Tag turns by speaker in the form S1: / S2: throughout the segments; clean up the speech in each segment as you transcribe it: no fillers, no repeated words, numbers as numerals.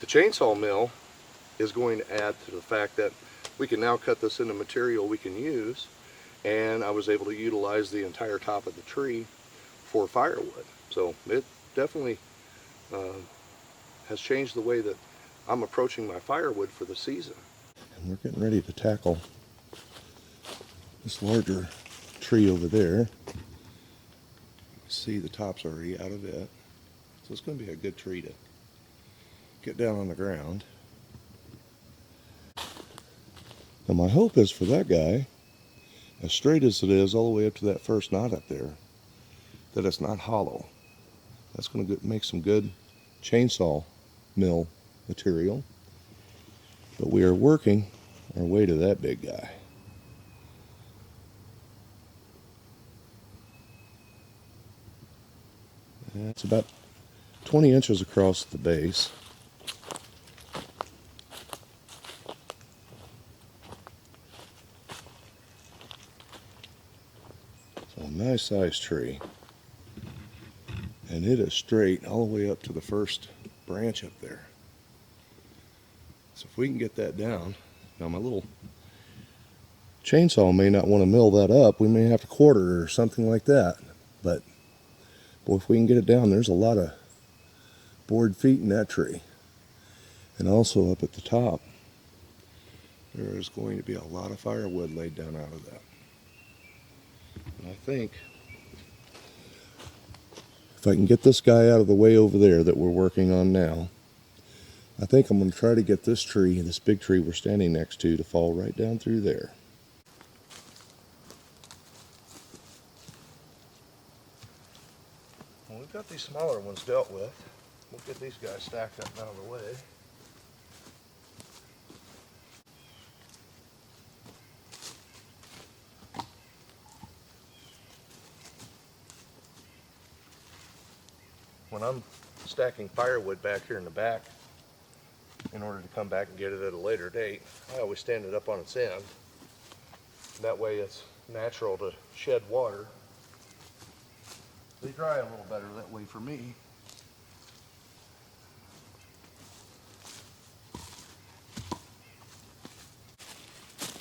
S1: The chainsaw mill is going to add to the fact that we can now cut this into material we can use, and I was able to utilize the entire top of the tree for firewood. So it definitely has changed the way that I'm approaching my firewood for the season. And we're getting ready to tackle this larger tree over there. See, the top's already out of it, so it's going to be a good tree to get down on the ground. Now my hope is for that guy, as straight as it is all the way up to that first knot up there, that it's not hollow. That's going to make some good chainsaw mill material. But we are working our way to that big guy. It's about 20 inches across the base. So a nice sized tree. And it is straight all the way up to the first branch up there. So if we can get that down, now my little chainsaw may not want to mill that up. We may have to quarter it or something like that. But boy, if we can get it down, there's a lot of board feet in that tree. And also up at the top, there is going to be a lot of firewood laid down out of that. And I think if I can get this guy out of the way over there that we're working on now, I think I'm going to try to get this tree, this big tree we're standing next to fall right down through there. Well, we've got these smaller ones dealt with. We'll get these guys stacked up and out of the way. When I'm stacking firewood back here in the back, in order to come back and get it at a later date, I always stand it up on its end. That way it's natural to shed water. They dry a little better that way for me.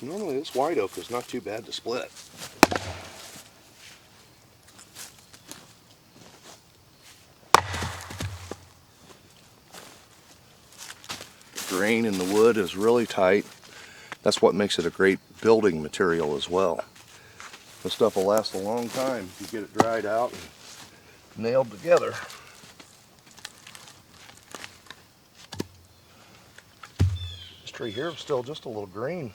S1: Normally this white oak is not too bad to split. Grain in the wood is really tight. That's what makes it a great building material as well. This stuff will last a long time if you get it dried out and nailed together. This tree here is still just a little green.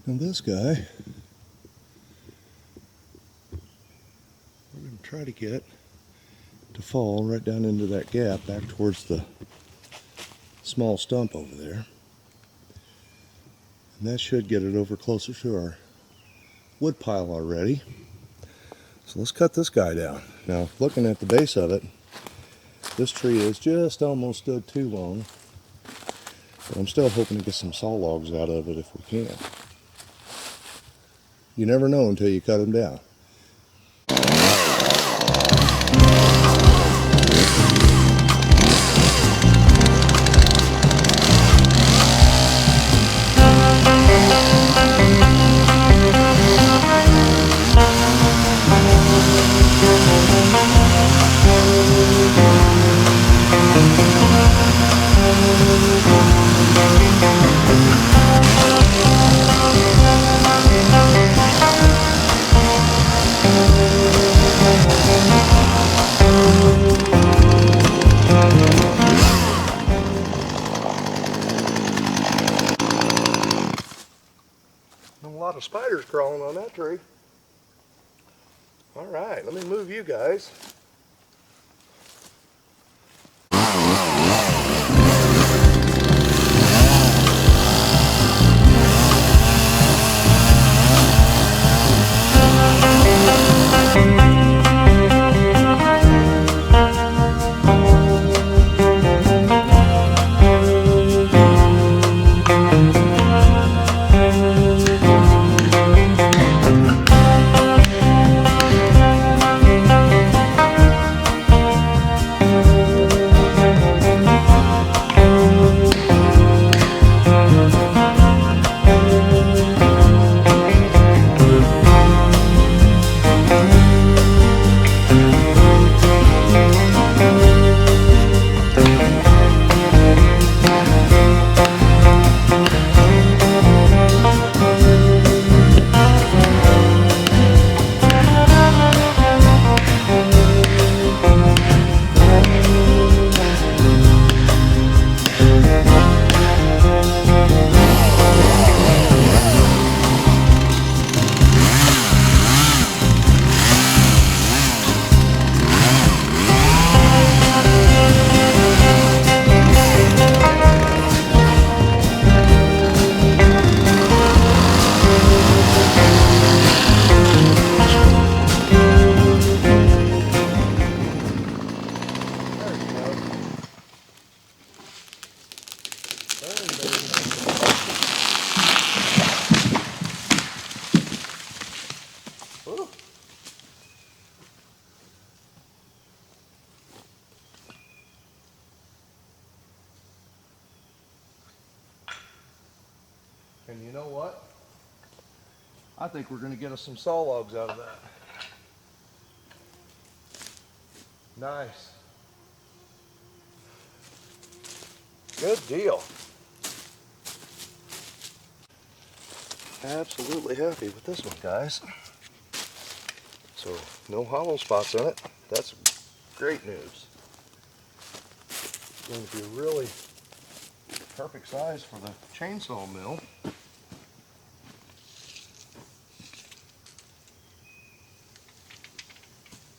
S1: And this guy, we're going to try to get to fall right down into that gap back towards the small stump over there. And that should get it over closer to our wood pile already. So let's cut this guy down. Now, looking at the base of it, this tree is just almost stood too long. But I'm still hoping to get some saw logs out of it if we can. You never know until you cut them down. A lot of spiders crawling on that tree. All right, let me move you guys. And you know what? I think we're going to get us some saw logs out of that. Nice. Good deal. Absolutely happy with this one, guys. So no hollow spots in it. That's great news. It's going to be a really perfect size for the chainsaw mill.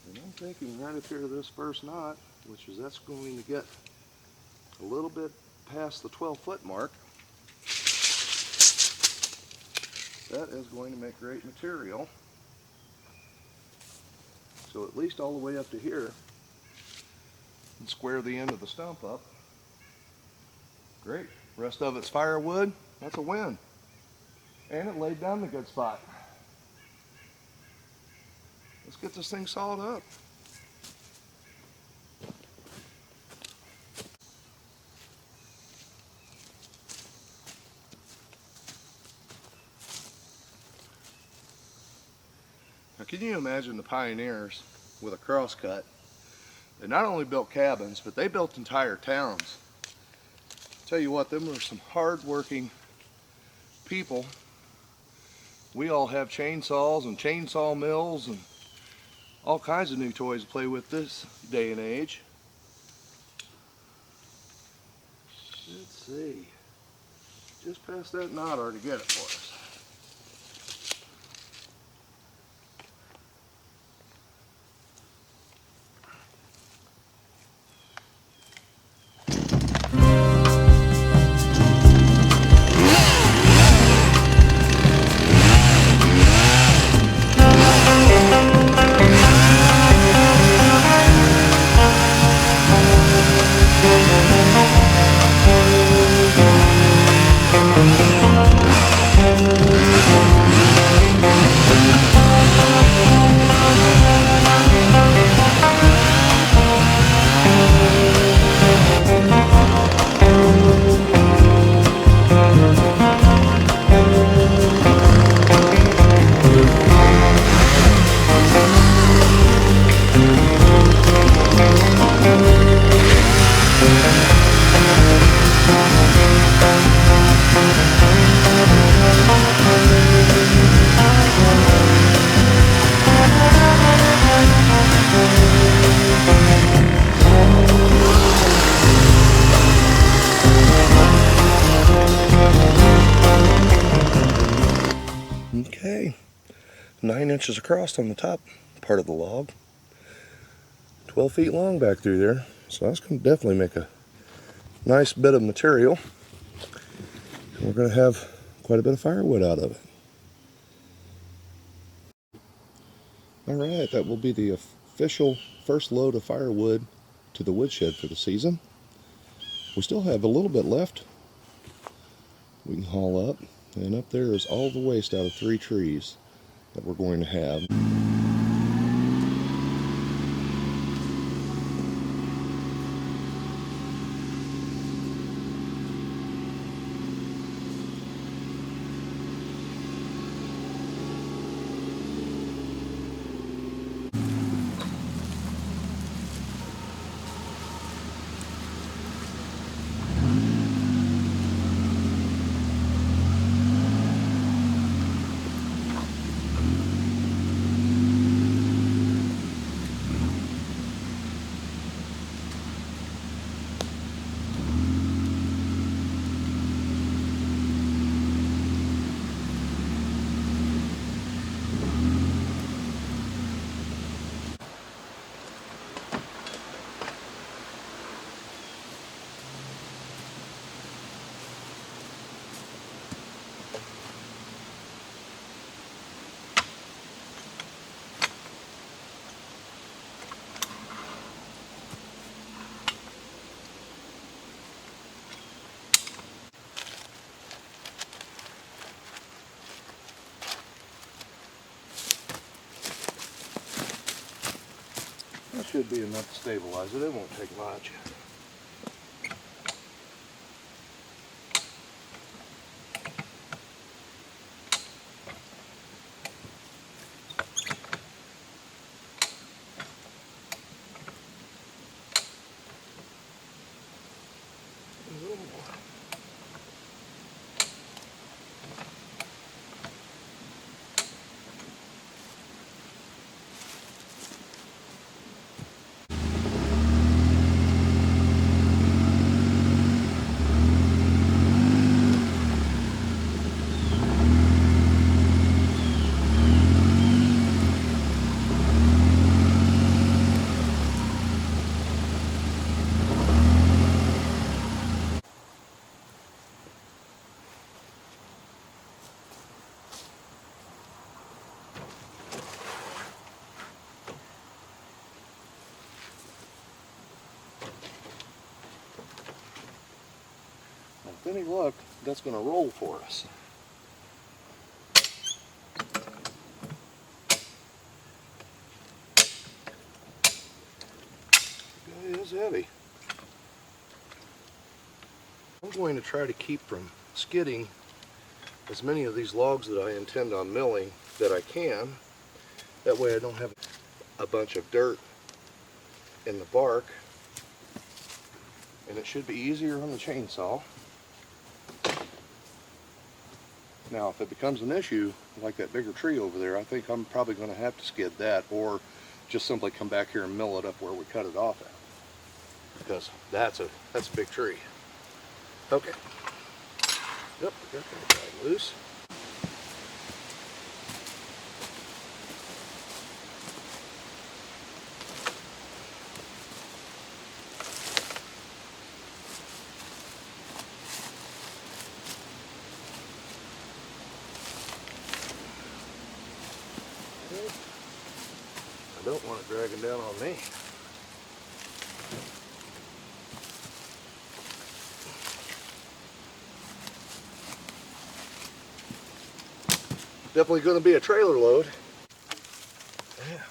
S1: And I'm thinking right up here to this first knot, which is that's going to get a little bit past the 12-foot mark. That is going to make great material. So at least all the way up to here, and square the end of the stump up. Great. Rest of it's firewood. That's a win. And it laid down the good spot. Let's get this thing sawed up. Now can you imagine the pioneers with a crosscut? They not only built cabins, but they built entire towns. Tell you what, them were some hard-working people. We all have chainsaws and chainsaw mills and all kinds of new toys to play with this day and age. Let's see. Just past that knot or to get it for us. Okay, 9 inches across on the top part of the log, 12 feet long back through there, so that's going to definitely make a nice bit of material. And we're going to have quite a bit of firewood out of it. Alright, that will be the official first load of firewood to the woodshed for the season. We still have a little bit left we can haul up, and up there is all the waste out of 3 trees that we're going to have. That should be enough to stabilize it. It won't take much. with any luck, that's going to roll for us. It is heavy. I'm going to try to keep from skidding as many of these logs that I intend on milling that I can. That way I don't have a bunch of dirt in the bark, and it should be easier on the chainsaw. Now if it becomes an issue like that bigger tree over there, I think I'm probably going to have to skid that, or just simply come back here and mill it up where we cut it off at, because that's a big tree. Okay. Yep, we got that guy loose. I don't want it dragging down on me. Definitely going to be a trailer load. Yeah.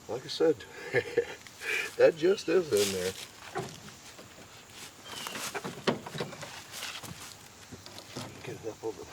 S1: Like I said, that just is in there. Get it up over there.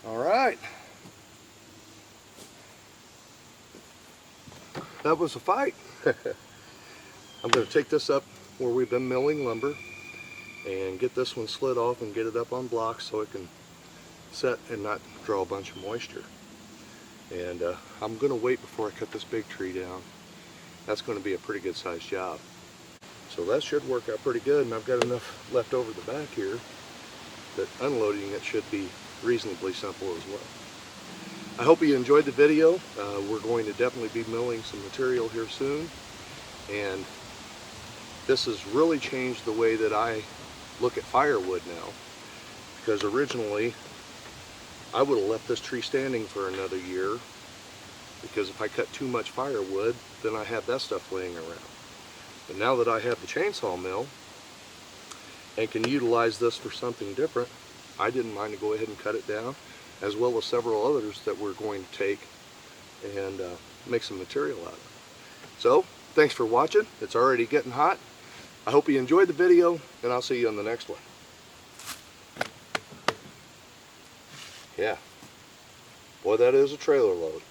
S1: All right. That was a fight. I'm going to take this up where we've been milling lumber and get this one slid off and get it up on blocks so it can set and not draw a bunch of moisture. And I'm going to wait before I cut this big tree down. That's going to be a pretty good sized job. So that should work out pretty good, and I've got enough left over the back here that unloading it should be reasonably simple as well. I hope you enjoyed the video. We're going to definitely be milling some material here soon, and this has really changed the way that I look at firewood now, because originally I would have left this tree standing for another year, because if I cut too much firewood, then I have that stuff laying around. But now that I have the chainsaw mill and can utilize this for something different, I didn't mind to go ahead and cut it down, as well as several others that we're going to take and make some material out of. So, thanks for watching. It's already getting hot. I hope you enjoyed the video, and I'll see you on the next one. Yeah. Boy, that is a trailer load.